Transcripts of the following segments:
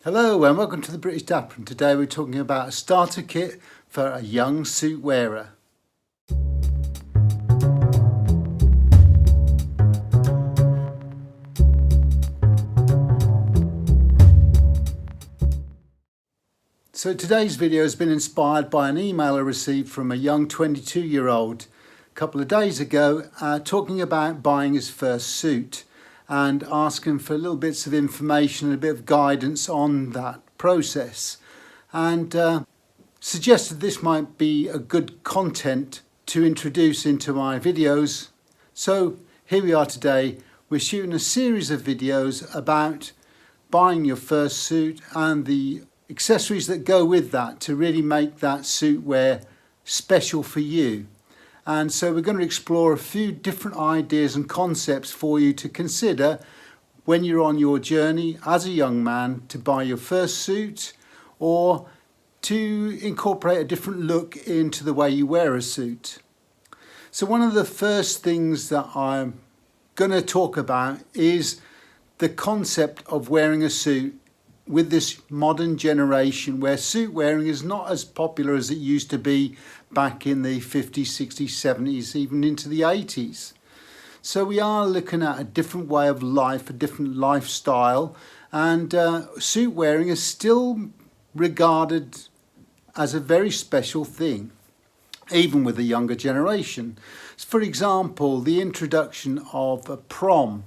Hello and welcome to the British Dapper, and today we're talking about a starter kit for a young suit wearer. So today's video has been inspired by an email I received from a young 22-year-old a couple of days ago talking about buying his first suit and asking for little bits of information and a bit of guidance on that process, and suggested this might be a good content to introduce into my videos. So here we are today. We're shooting a series of videos about buying your first suit and the accessories that go with that to really make that suit wear special for you. And so we're going to explore a few different ideas and concepts for you to consider when you're on your journey as a young man to buy your first suit, or to incorporate a different look into the way you wear a suit. So one of the first things that I'm going to talk about is the concept of wearing a suit with this modern generation, where suit wearing is not as popular as it used to be back in the 50s, 60s, 70s, even into the 80s. So we are looking at a different way of life, a different lifestyle, and suit wearing is still regarded as a very special thing, even with the younger generation. For example, the introduction of a prom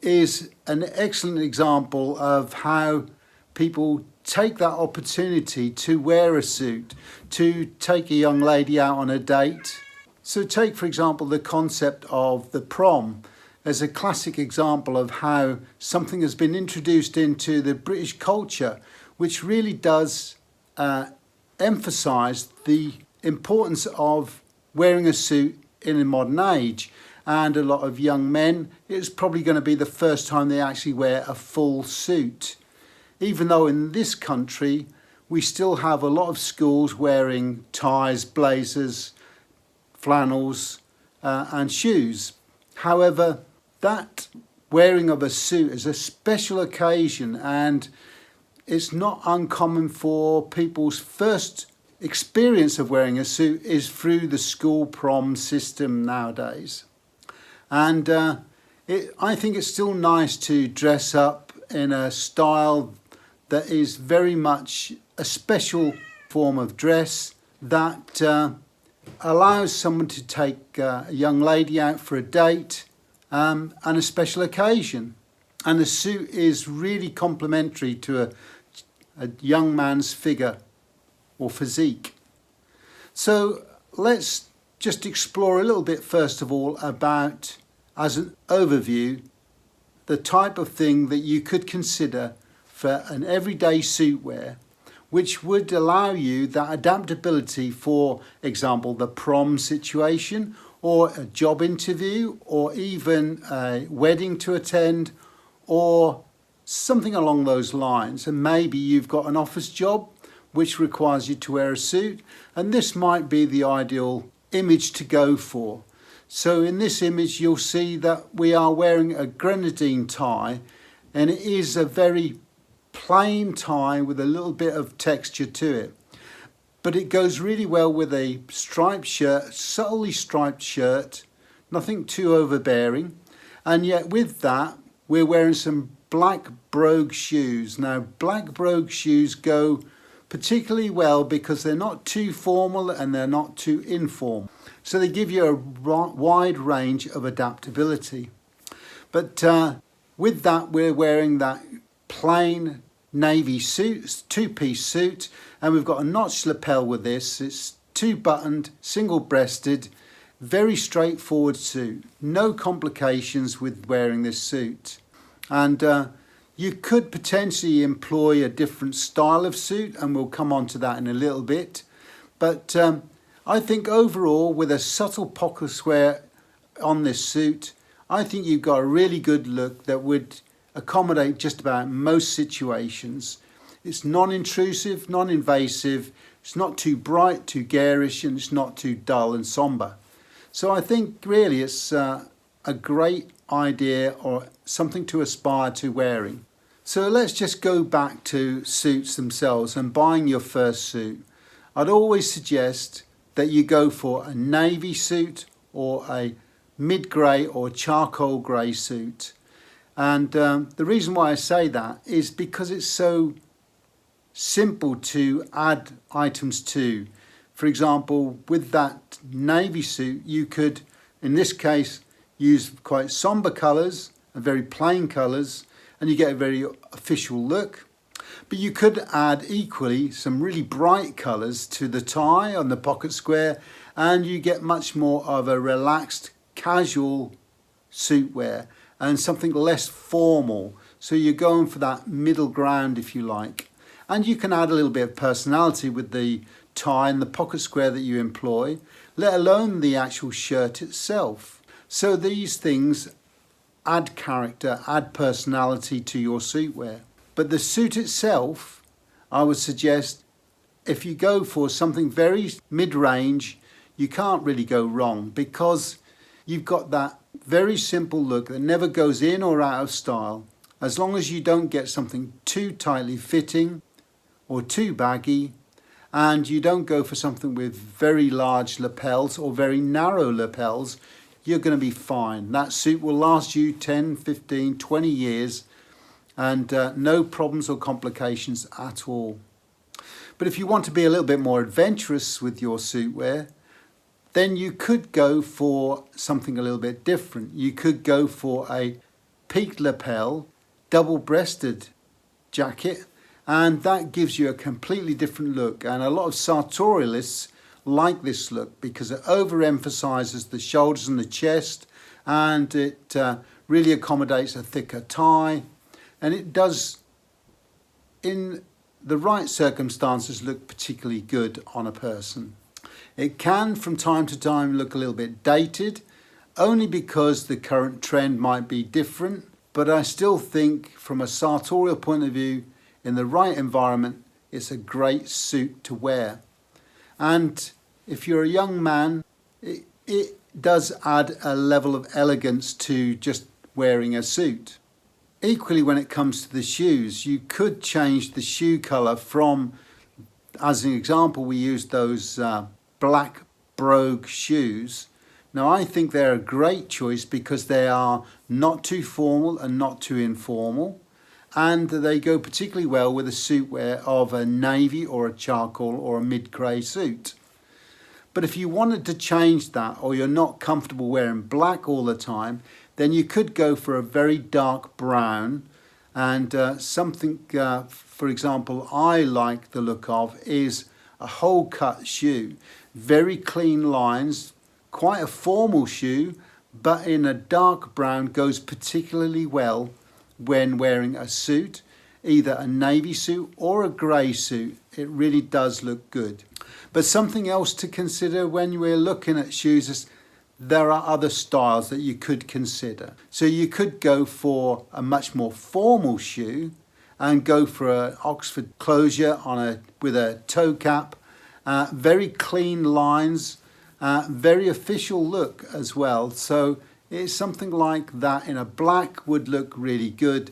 is an excellent example of how people take that opportunity to wear a suit, to take a young lady out on a date. So take, for example, the concept of the prom as a classic example of how something has been introduced into the British culture, which really does emphasise the importance of wearing a suit in a modern age. And a lot of young men, it's probably going to be the first time they actually wear a full suit. Even though in this country, we still have a lot of schools wearing ties, blazers, flannels and shoes. However, that wearing of a suit is a special occasion, and it's not uncommon for people's first experience of wearing a suit is through the school prom system nowadays. And I think it's still nice to dress up in a style that is very much a special form of dress that allows someone to take a young lady out for a date and a special occasion. And the suit is really complementary to a young man's figure or physique. So let's just explore a little bit first of all about, as an overview, the type of thing that you could consider for an everyday suit wear, which would allow you that adaptability, for example, the prom situation, or a job interview, or even a wedding to attend, or something along those lines. And maybe you've got an office job which requires you to wear a suit, and this might be the ideal image to go for. So in this image you'll see that we are wearing a grenadine tie, and it is a very plain tie with a little bit of texture to it. But it goes really well with a striped shirt, subtly striped shirt, nothing too overbearing. And yet with that we're wearing some black brogue shoes. Now black brogue shoes go particularly well because they're not too formal and they're not too informal. So they give you a wide range of adaptability. But with that, we're wearing that plain navy suit, two-piece suit, and we've got a notched lapel with this. It's two-buttoned, single-breasted, very straightforward suit. No complications with wearing this suit. And you could potentially employ a different style of suit, and we'll come on to that in a little bit. But I think overall, with a subtle pocket square on this suit, I think you've got a really good look that would accommodate just about most situations. It's non-intrusive, non-invasive, it's not too bright, too garish, and it's not too dull and sombre. So I think really it's a great idea, or something to aspire to wearing. So let's just go back to suits themselves and buying your first suit. I'd always suggest that you go for a navy suit or a mid-grey or charcoal grey suit. And the reason why I say that is because it's so simple to add items to. For example, with that navy suit, you could, in this case, use quite somber colours and very plain colours, and you get a very official look. But you could add equally some really bright colours to the tie on the pocket square, and you get much more of a relaxed, casual suit wear and something less formal. So you're going for that middle ground, if you like. And you can add a little bit of personality with the tie and the pocket square that you employ, let alone the actual shirt itself. So these things add character, add personality to your suit wear. But the suit itself, I would suggest, if you go for something very mid-range, you can't really go wrong because you've got that very simple look that never goes in or out of style. As long as you don't get something too tightly fitting or too baggy, and you don't go for something with very large lapels or very narrow lapels, you're going to be fine. That suit will last you 10, 15, 20 years and no problems or complications at all. But if you want to be a little bit more adventurous with your suit wear, then you could go for something a little bit different. You could go for a peaked lapel, double-breasted jacket, and that gives you a completely different look. And a lot of sartorialists like this look because it overemphasizes the shoulders and the chest, and it really accommodates a thicker tie, and it does, in the right circumstances, look particularly good on a person. It can from time to time look a little bit dated, only because the current trend might be different, but I still think from a sartorial point of view, in the right environment, it's a great suit to wear. And if you're a young man, it does add a level of elegance to just wearing a suit. Equally, when it comes to the shoes, you could change the shoe colour from, as an example, we used those black brogue shoes. Now, I think they're a great choice because they are not too formal and not too informal. And they go particularly well with a suit wear of a navy or a charcoal or a mid-grey suit. But if you wanted to change that, or you're not comfortable wearing black all the time, then you could go for a very dark brown. And something, for example, I like the look of is a hole cut shoe. Very clean lines, quite a formal shoe, but in a dark brown goes particularly well when wearing a suit, either a navy suit or a grey suit. It really does look good. But something else to consider when we're looking at shoes is there are other styles that you could consider. So you could go for a much more formal shoe and go for an Oxford closure with a toe cap, very clean lines, very official look as well. So it's something like that in a black would look really good,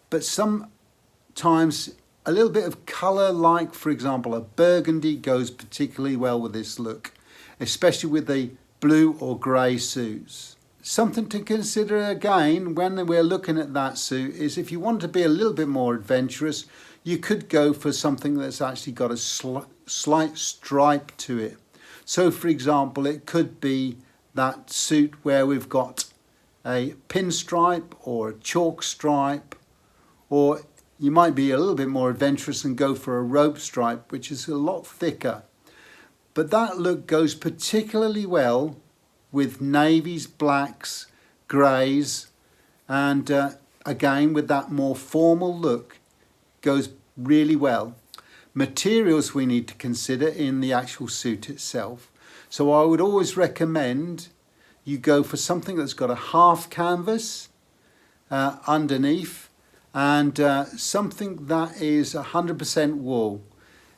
but sometimes a little bit of colour, like for example a burgundy, goes particularly well with this look, especially with the blue or grey suits. Something to consider again when we're looking at that suit is if you want to be a little bit more adventurous, you could go for something that's actually got a slight stripe to it. So for example, it could be that suit where we've got a pinstripe or a chalk stripe, or you might be a little bit more adventurous and go for a rope stripe, which is a lot thicker. But that look goes particularly well with navies, blacks, greys, and again with that more formal look goes really well. Materials we need to consider in the actual suit itself. So I would always recommend you go for something that's got a half canvas underneath, and something that is 100% wool.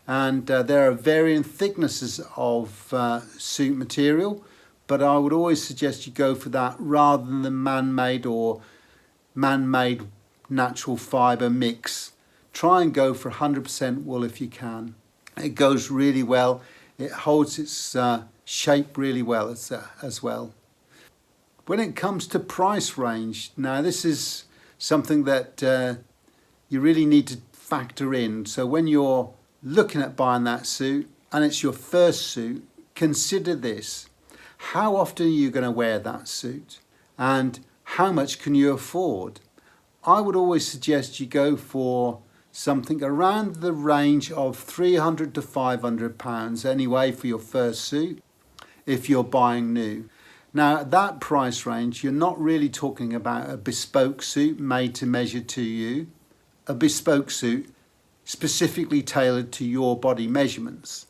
And there are varying thicknesses of suit material, but I would always suggest you go for that rather than the man-made or man-made natural fibre mix. Try and go for 100% wool if you can. It goes really well. It holds its shape really well as well. When it comes to price range, now this is something that you really need to factor in. So when you're looking at buying that suit and it's your first suit, consider this. How often are you going to wear that suit? And how much can you afford? I would always suggest you go for something around the range of £300 to £500 anyway for your first suit if you're buying new. Now at that price range, you're not really talking about a bespoke suit made to measure to you, a bespoke suit specifically tailored to your body measurements.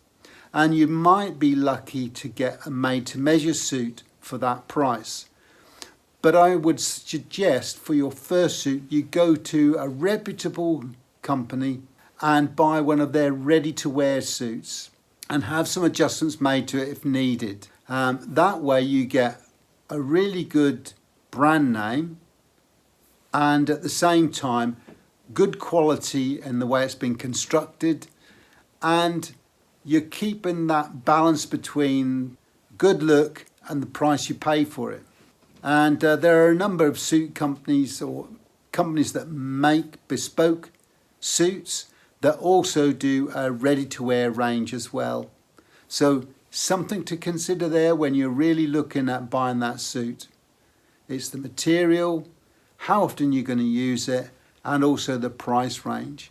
And you might be lucky to get a made to measure suit for that price. But I would suggest for your first suit, you go to a reputable company and buy one of their ready to wear suits and have some adjustments made to it if needed. That way you get a really good brand name and at the same time good quality in the way it's been constructed, and you're keeping that balance between good look and the price you pay for it. And there are a number of suit companies or companies that make bespoke suits that also do a ready-to-wear range as well. So something to consider there when you're really looking at buying that suit. It's the material, how often you're going to use it, and also the price range.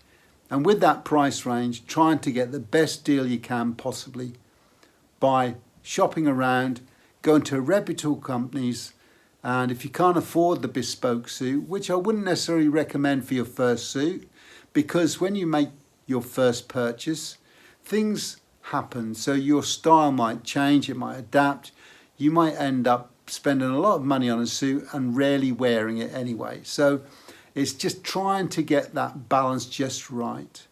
And with that price range, trying to get the best deal you can possibly by shopping around, going to reputable companies, and if you can't afford the bespoke suit, which I wouldn't necessarily recommend for your first suit, because when you make your first purchase, things happen. So your style might change, it might adapt. You might end up spending a lot of money on a suit and rarely wearing it anyway. So it's just trying to get that balance just right.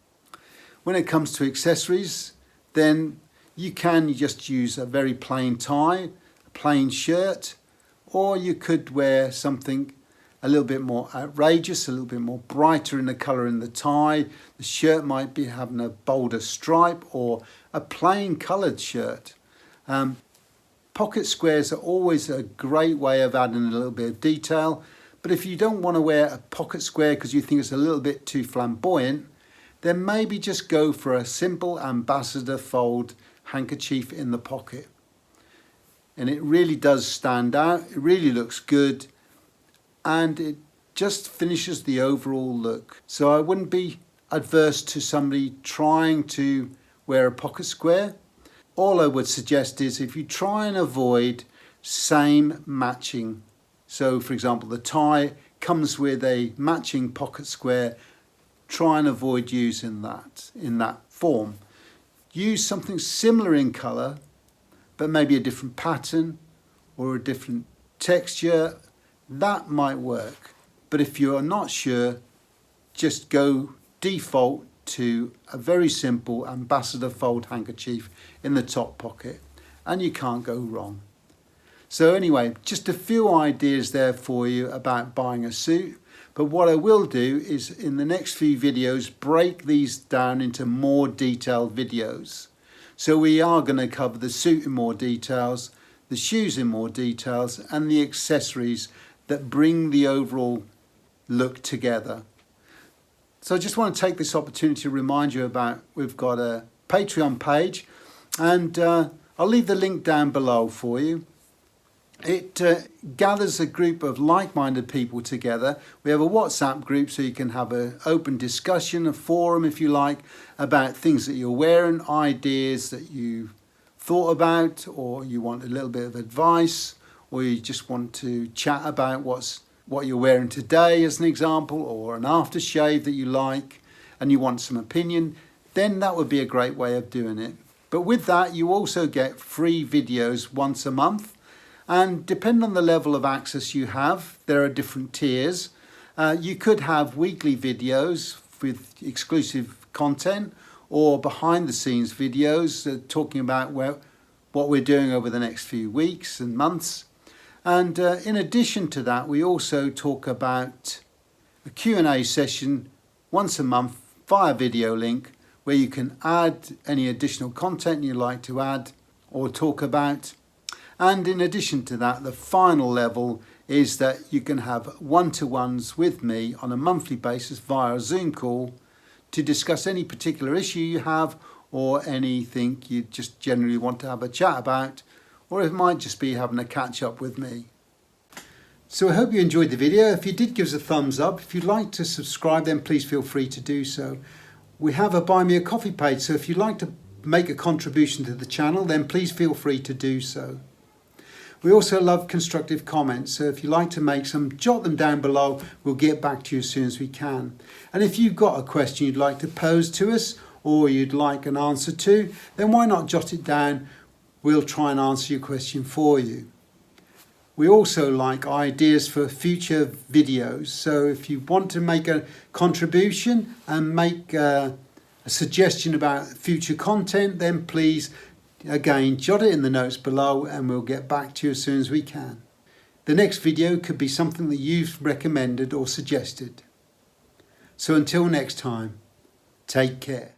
When it comes to accessories, then you can just use a very plain tie, a plain shirt, or you could wear something a little bit more outrageous, a little bit more brighter in the colour in the tie. The shirt might be having a bolder stripe or a plain coloured shirt. Pocket squares are always a great way of adding a little bit of detail. But if you don't want to wear a pocket square because you think it's a little bit too flamboyant, then maybe just go for a simple ambassador fold handkerchief in the pocket. And it really does stand out, it really looks good, and it just finishes the overall look. So I wouldn't be adverse to somebody trying to wear a pocket square. All I would suggest is if you try and avoid same matching. So for example, the tie comes with a matching pocket square. Try and avoid using that in that form. Use something similar in colour, but maybe a different pattern or a different texture. That might work. But if you're not sure, just go default to a very simple ambassador fold handkerchief in the top pocket and you can't go wrong. So anyway, just a few ideas there for you about buying a suit. But what I will do is in the next few videos, break these down into more detailed videos. So we are going to cover the suit in more details, the shoes in more details, and the accessories that bring the overall look together. So I just want to take this opportunity to remind you about we've got a Patreon page, and I'll leave the link down below for you. It gathers a group of like-minded people together. We have a WhatsApp group so you can have an open discussion, a forum if you like, about things that you're wearing, ideas that you thought about, or you want a little bit of advice, or you just want to chat about what you're wearing today as an example, or an aftershave that you like and you want some opinion, then that would be a great way of doing it. But with that, you also get free videos once a month. And depending on the level of access you have, there are different tiers. You could have weekly videos with exclusive content or behind the scenes videos talking about what we're doing over the next few weeks and months. And in addition to that, we also talk about a Q&A session once a month via video link where you can add any additional content you'd like to add or talk about. And in addition to that, the final level is that you can have one-to-ones with me on a monthly basis via a Zoom call to discuss any particular issue you have or anything you just generally want to have a chat about, or it might just be having a catch up with me. So I hope you enjoyed the video. If you did, give us a thumbs up. If you'd like to subscribe, then please feel free to do so. We have a Buy Me a Coffee page, so if you'd like to make a contribution to the channel, then please feel free to do so. We also love constructive comments, so if you'd like to make some, jot them down below. We'll get back to you as soon as we can. And if you've got a question you'd like to pose to us or you'd like an answer to, then why not jot it down? We'll try and answer your question for you. We also like ideas for future videos, so if you want to make a contribution and make a suggestion about future content, then please again jot it in the notes below and we'll get back to you as soon as we can. The next video could be something that you've recommended or suggested. So until next time, take care.